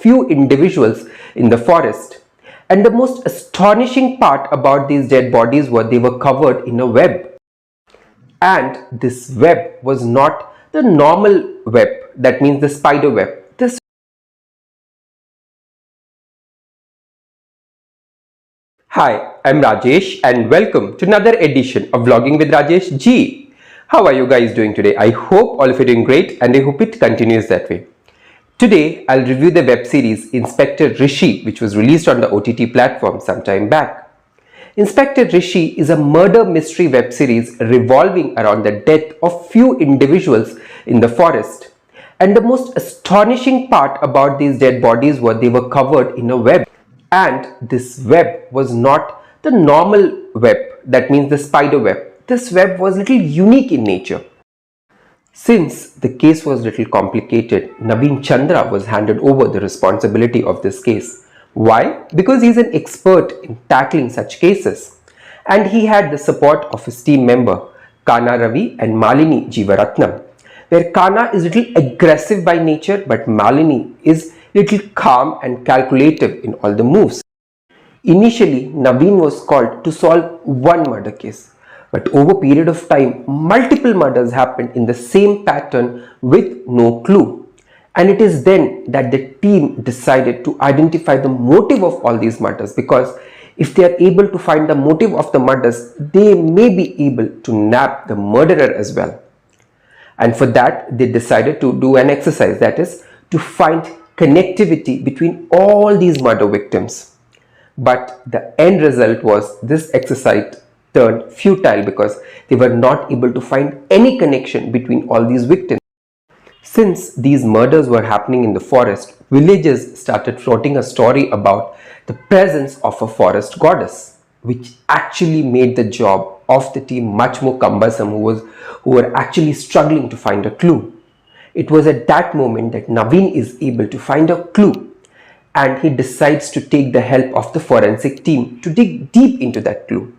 few individuals in the forest. And the most astonishing part about these dead bodies was they were covered in a web. And this web was not the normal web, that means the spider web. Hi, I'm Rajesh and welcome to another edition of Vlogging with Rajesh G. How are you guys doing today? I hope all of you are doing great and I hope it continues that way. Today, I'll review the web series Inspector Rishi, which was released on the OTT platform some time back. Inspector Rishi is a murder mystery web series revolving around the death of few individuals in the forest. And the most astonishing part about these dead bodies was they were covered in a web. And this web was not the normal web, that means the spider web. This web was a little unique in nature. Since the case was a little complicated, Naveen Chandra was handed over the responsibility of this case. Why? Because he's an expert in tackling such cases. And he had the support of his team member, Kana Ravi and Malini Jeevaratnam, where Kana is a little aggressive by nature, but Malini is little calm and calculative in all the moves. Initially, Naveen was called to solve one murder case, but over a period of time, multiple murders happened in the same pattern with no clue. And it is then that the team decided to identify the motive of all these murders, because if they are able to find the motive of the murders, they may be able to nab the murderer as well. And for that, they decided to do an exercise, that is, to find connectivity between all these murder victims. But the end result was this exercise turned futile because they were not able to find any connection between all these victims. Since these murders were happening in the forest, villagers started floating a story about the presence of a forest goddess, which actually made the job of the team much more cumbersome, who were actually struggling to find a clue. It was at that moment that Naveen is able to find a clue, and he decides to take the help of the forensic team to dig deep into that clue.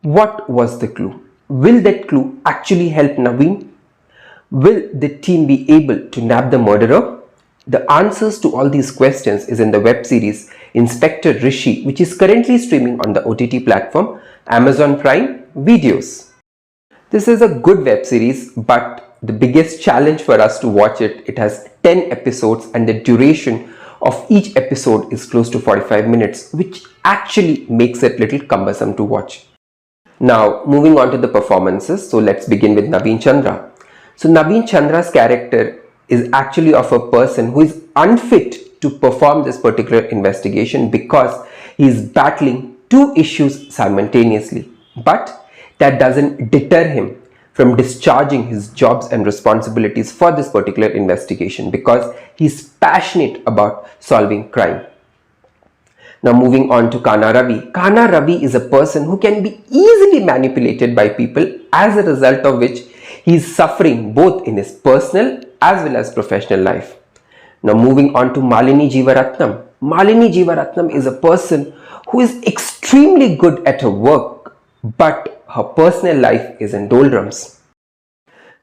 What was the clue? Will that clue actually help Naveen? Will the team be able to nab the murderer? The answers to all these questions is in the web series Inspector Rishi, which is currently streaming on the OTT platform Amazon Prime Videos. This is a good web series, but the biggest challenge for us to watch it, it has 10 episodes and the duration of each episode is close to 45 minutes, which actually makes it little cumbersome to watch. Now, moving on to the performances. So let's begin with Naveen Chandra. So Naveen Chandra's character is actually of a person who is unfit to perform this particular investigation because he is battling two issues simultaneously. But that doesn't deter him from discharging his jobs and responsibilities for this particular investigation because he's passionate about solving crime. Now moving on to Kana Ravi. Kana Ravi is a person who can be easily manipulated by people, as a result of which he is suffering both in his personal as well as professional life. Now moving on to Malini Jeevaratnam. Malini Jeevaratnam is a person who is extremely good at her work, but her personal life is in doldrums.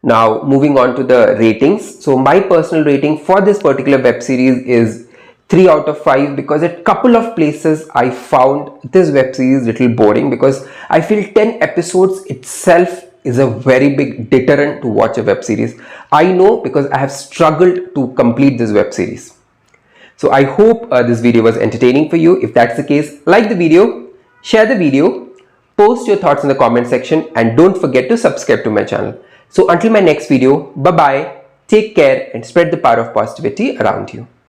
Now moving on to the ratings. So my personal rating for this particular web series is 3 out of 5 because at couple of places I found this web series little boring, because I feel 10 episodes itself is a very big deterrent to watch a web series. I know because I have struggled to complete this web series. So I hope this video was entertaining for you. If that's the case, like the video, share the video, post your thoughts in the comment section, and don't forget to subscribe to my channel. So until my next video, bye bye, take care and spread the power of positivity around you.